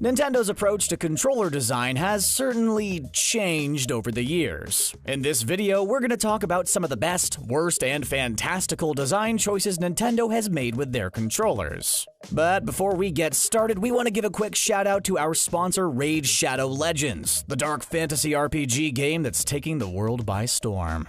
Nintendo's approach to controller design has certainly changed over the years. In this video, we're going to talk about some of the best, worst, and fantastical design choices Nintendo has made with their controllers. But before we get started, we want to give a quick shout out to our sponsor Raid Shadow Legends, the dark fantasy RPG game that's taking the world by storm.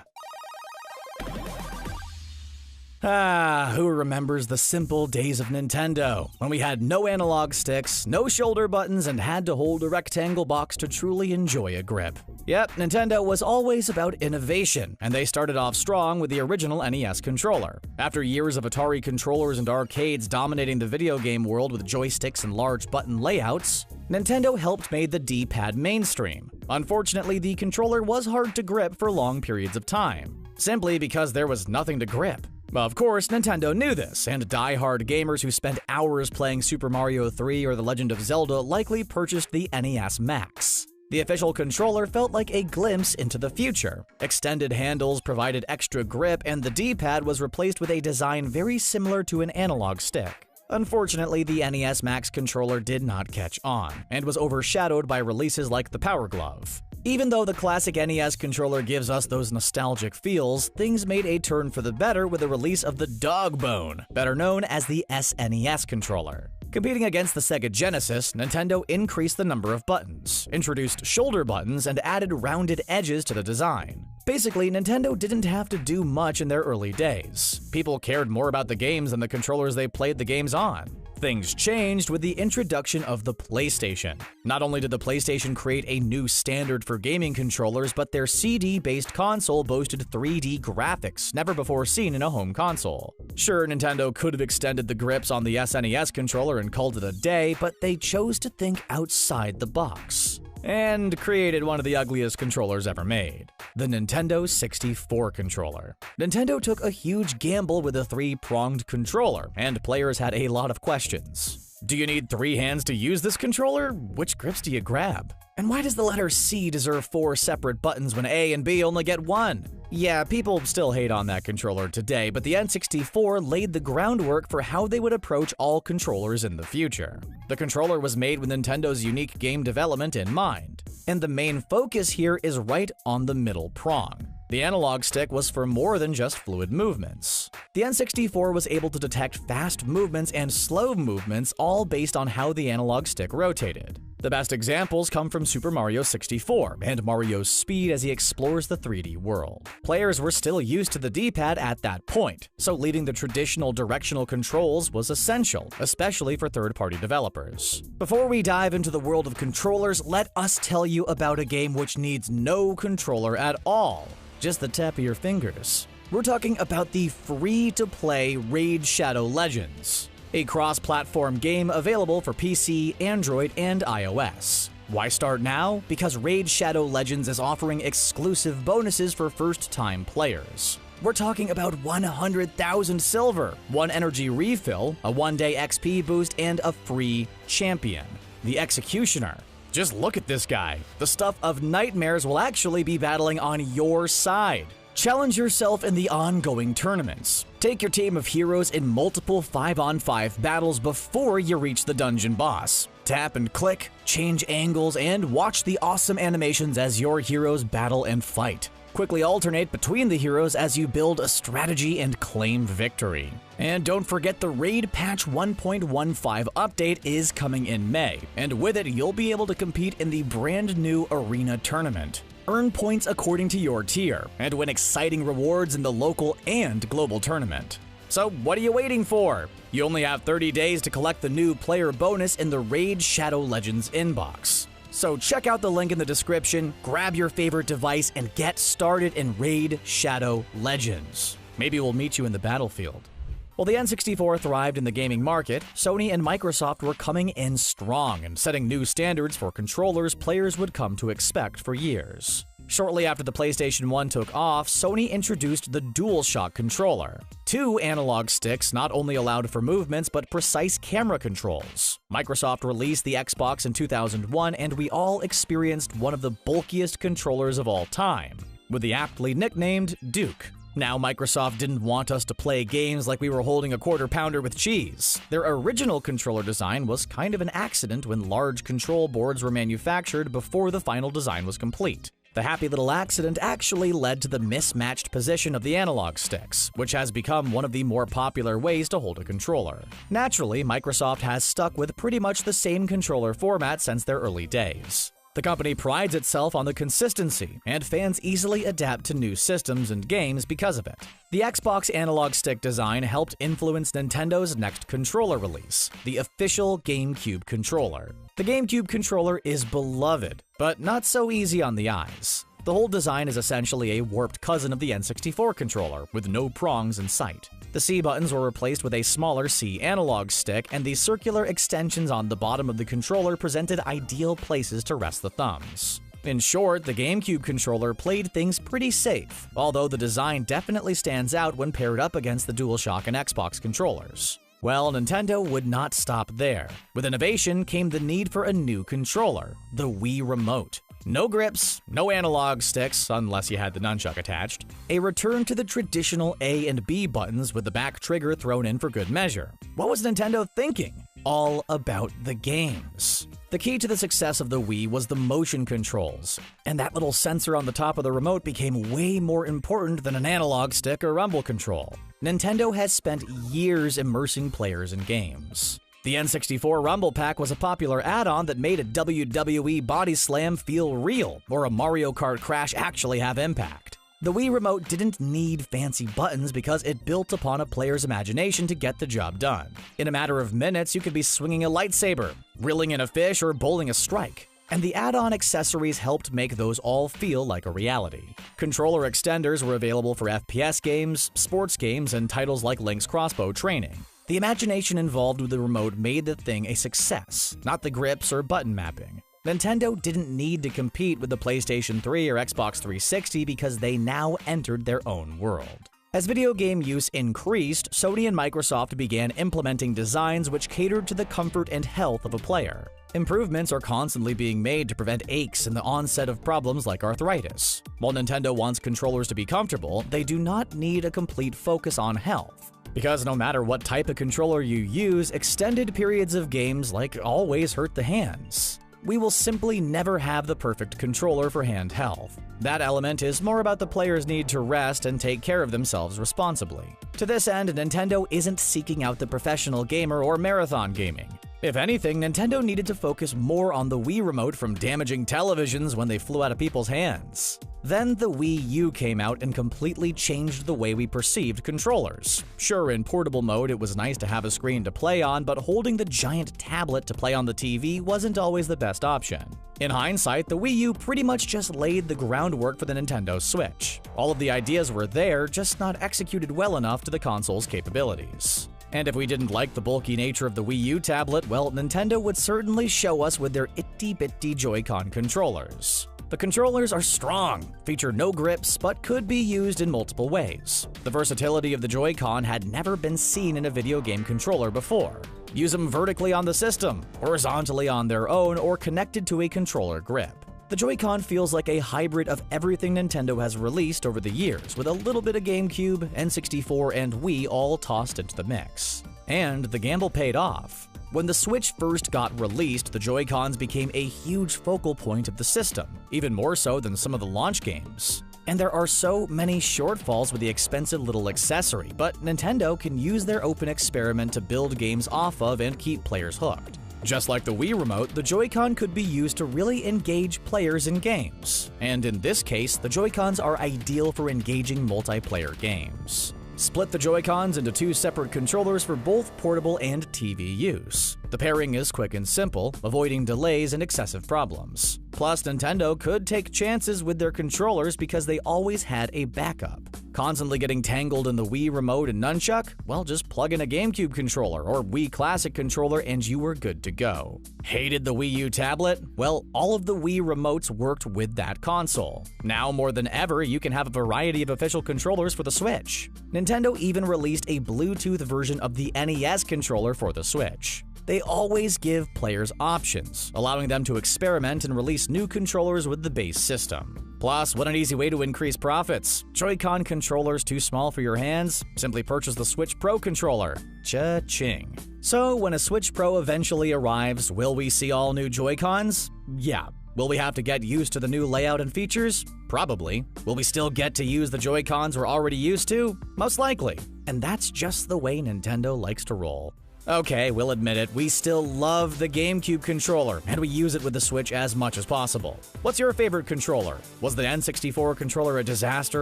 Who remembers the simple days of Nintendo, when we had no analog sticks, no shoulder buttons, and had to hold a rectangle box to truly enjoy a grip? Yep, Nintendo was always about innovation, and they started off strong with the original NES controller. After years of Atari controllers and arcades dominating the video game world with joysticks and large button layouts, Nintendo helped make the D-pad mainstream. Unfortunately, the controller was hard to grip for long periods of time, simply because there was nothing to grip. Of course, Nintendo knew this, and die-hard gamers who spent hours playing Super Mario 3 or The Legend of Zelda likely purchased the NES Max. The official controller felt like a glimpse into the future. Extended handles provided extra grip, and the D-pad was replaced with a design very similar to an analog stick. Unfortunately, the NES Max controller did not catch on, and was overshadowed by releases like the Power Glove. Even though the classic NES controller gives us those nostalgic feels, things made a turn for the better with the release of the Dog Bone, better known as the SNES controller. Competing against the Sega Genesis, Nintendo increased the number of buttons, introduced shoulder buttons, and added rounded edges to the design. Basically, Nintendo didn't have to do much in their early days. People cared more about the games than the controllers they played the games on. Things changed with the introduction of the PlayStation. Not only did the PlayStation create a new standard for gaming controllers, but their CD-based console boasted 3D graphics never before seen in a home console. Sure, Nintendo could have extended the grips on the SNES controller and called it a day, but they chose to think outside the box and created one of the ugliest controllers ever made, the Nintendo 64 controller. Nintendo took a huge gamble with a three-pronged controller, and players had a lot of questions. Do you need 3 hands to use this controller? Which grips do you grab? And why does the letter C deserve 4 separate buttons when A and B only get 1? Yeah, people still hate on that controller today, but the N64 laid the groundwork for how they would approach all controllers in the future. The controller was made with Nintendo's unique game development in mind, and the main focus here is right on the middle prong. The analog stick was for more than just fluid movements. The N64 was able to detect fast movements and slow movements, all based on how the analog stick rotated. The best examples come from Super Mario 64 and Mario's speed as he explores the 3D world. Players were still used to the D-pad at that point, so leaving the traditional directional controls was essential, especially for third-party developers. Before we dive into the world of controllers, let us tell you about a game which needs no controller at all, just the tap of your fingers. We're talking about the free-to-play Raid Shadow Legends, a cross-platform game available for PC, Android, and iOS. Why start now? Because Raid Shadow Legends is offering exclusive bonuses for first-time players. We're talking about 100,000 silver, 1 energy refill, a 1-day XP boost, and a free champion, the Executioner. Just look at this guy. The stuff of nightmares will actually be battling on your side. Challenge yourself in the ongoing tournaments. Take your team of heroes in multiple 5-on-5 battles before you reach the dungeon boss. Tap and click, change angles, and watch the awesome animations as your heroes battle and fight. Quickly alternate between the heroes as you build a strategy and claim victory. And don't forget the Raid Patch 1.15 update is coming in May, and with it you'll be able to compete in the brand new Arena Tournament. Earn points according to your tier, and win exciting rewards in the local and global tournament. So what are you waiting for? You only have 30 days to collect the new player bonus in the Raid Shadow Legends inbox. So check out the link in the description, grab your favorite device, and get started in Raid Shadow Legends. Maybe we'll meet you in the battlefield. While the N64 thrived in the gaming market, Sony and Microsoft were coming in strong and setting new standards for controllers players would come to expect for years. Shortly after the PlayStation 1 took off, Sony introduced the DualShock controller. 2 analog sticks not only allowed for movements but precise camera controls. Microsoft released the Xbox in 2001, and we all experienced one of the bulkiest controllers of all time, with the aptly nicknamed Duke. Now, Microsoft didn't want us to play games like we were holding a quarter pounder with cheese. Their original controller design was kind of an accident when large control boards were manufactured before the final design was complete. The happy little accident actually led to the mismatched position of the analog sticks, which has become one of the more popular ways to hold a controller. Naturally, Microsoft has stuck with pretty much the same controller format since their early days. The company prides itself on the consistency, and fans easily adapt to new systems and games because of it. The Xbox analog stick design helped influence Nintendo's next controller release, the official Gamecube controller. The Gamecube controller is beloved, but not so easy on the eyes. The whole design is essentially a warped cousin of the N64 controller, with no prongs in sight. The C buttons were replaced with a smaller C analog stick, and the circular extensions on the bottom of the controller presented ideal places to rest the thumbs. In short, the GameCube controller played things pretty safe, although the design definitely stands out when paired up against the DualShock and Xbox controllers. Well, Nintendo would not stop there. With innovation came the need for a new controller, the Wii Remote. No grips, no analog sticks, unless you had the nunchuck attached. A return to the traditional A and B buttons with the back trigger thrown in for good measure. What was Nintendo thinking? All about the games. The key to the success of the Wii was the motion controls, and that little sensor on the top of the remote became way more important than an analog stick or rumble control. Nintendo has spent years immersing players in games. The N64 Rumble Pack was a popular add-on that made a WWE Body Slam feel real, or a Mario Kart Crash actually have impact. The Wii Remote didn't need fancy buttons because it built upon a player's imagination to get the job done. In a matter of minutes, you could be swinging a lightsaber, reeling in a fish, or bowling a strike. And the add-on accessories helped make those all feel like a reality. Controller extenders were available for FPS games, sports games, and titles like Link's Crossbow Training. The imagination involved with the remote made the thing a success, not the grips or button mapping. Nintendo didn't need to compete with the PlayStation 3 or Xbox 360 because they now entered their own world. As video game use increased, Sony and Microsoft began implementing designs which catered to the comfort and health of a player. Improvements are constantly being made to prevent aches and the onset of problems like arthritis. While Nintendo wants controllers to be comfortable, they do not need a complete focus on health. Because no matter what type of controller you use, extended periods of games always hurt the hands. We will simply never have the perfect controller for hand health. That element is more about the player's need to rest and take care of themselves responsibly. To this end, Nintendo isn't seeking out the professional gamer or marathon gaming. If anything, Nintendo needed to focus more on the Wii Remote from damaging televisions when they flew out of people's hands. Then the Wii U came out and completely changed the way we perceived controllers. Sure, in portable mode it was nice to have a screen to play on, but holding the giant tablet to play on the TV wasn't always the best option. In hindsight, the Wii U pretty much just laid the groundwork for the Nintendo Switch. All of the ideas were there, just not executed well enough to the console's capabilities. And if we didn't like the bulky nature of the Wii U tablet, well, Nintendo would certainly show us with their itty-bitty Joy-Con controllers. The controllers are strong, feature no grips, but could be used in multiple ways. The versatility of the Joy-Con had never been seen in a video game controller before. Use them vertically on the system, horizontally on their own, or connected to a controller grip. The Joy-Con feels like a hybrid of everything Nintendo has released over the years, with a little bit of GameCube, N64, and Wii all tossed into the mix. And the gamble paid off. When the Switch first got released, the Joy-Cons became a huge focal point of the system, even more so than some of the launch games. And there are so many shortfalls with the expensive little accessory, but Nintendo can use their open experiment to build games off of and keep players hooked. Just like the Wii Remote, the Joy-Con could be used to really engage players in games. And in this case, the Joy-Cons are ideal for engaging multiplayer games. Split the Joy-Cons into two separate controllers for both portable and TV use. The pairing is quick and simple, avoiding delays and excessive problems. Plus, Nintendo could take chances with their controllers because they always had a backup. Constantly getting tangled in the Wii Remote and Nunchuck? Well, just plug in a GameCube controller or Wii Classic controller and you were good to go. Hated the Wii U tablet? Well, all of the Wii Remotes worked with that console. Now more than ever, you can have a variety of official controllers for the Switch. Nintendo even released a Bluetooth version of the NES controller for the Switch. They always give players options, allowing them to experiment and release new controllers with the base system. Plus, what an easy way to increase profits. Joy-Con controllers too small for your hands? Simply purchase the Switch Pro controller. Cha-ching. So, when a Switch Pro eventually arrives, will we see all new Joy-Cons? Yeah. Will we have to get used to the new layout and features? Probably. Will we still get to use the Joy-Cons we're already used to? Most likely. And that's just the way Nintendo likes to roll. Okay, we'll admit it, we still love the Gamecube controller, and we use it with the Switch as much as possible. What's your favorite controller? Was the N64 controller a disaster?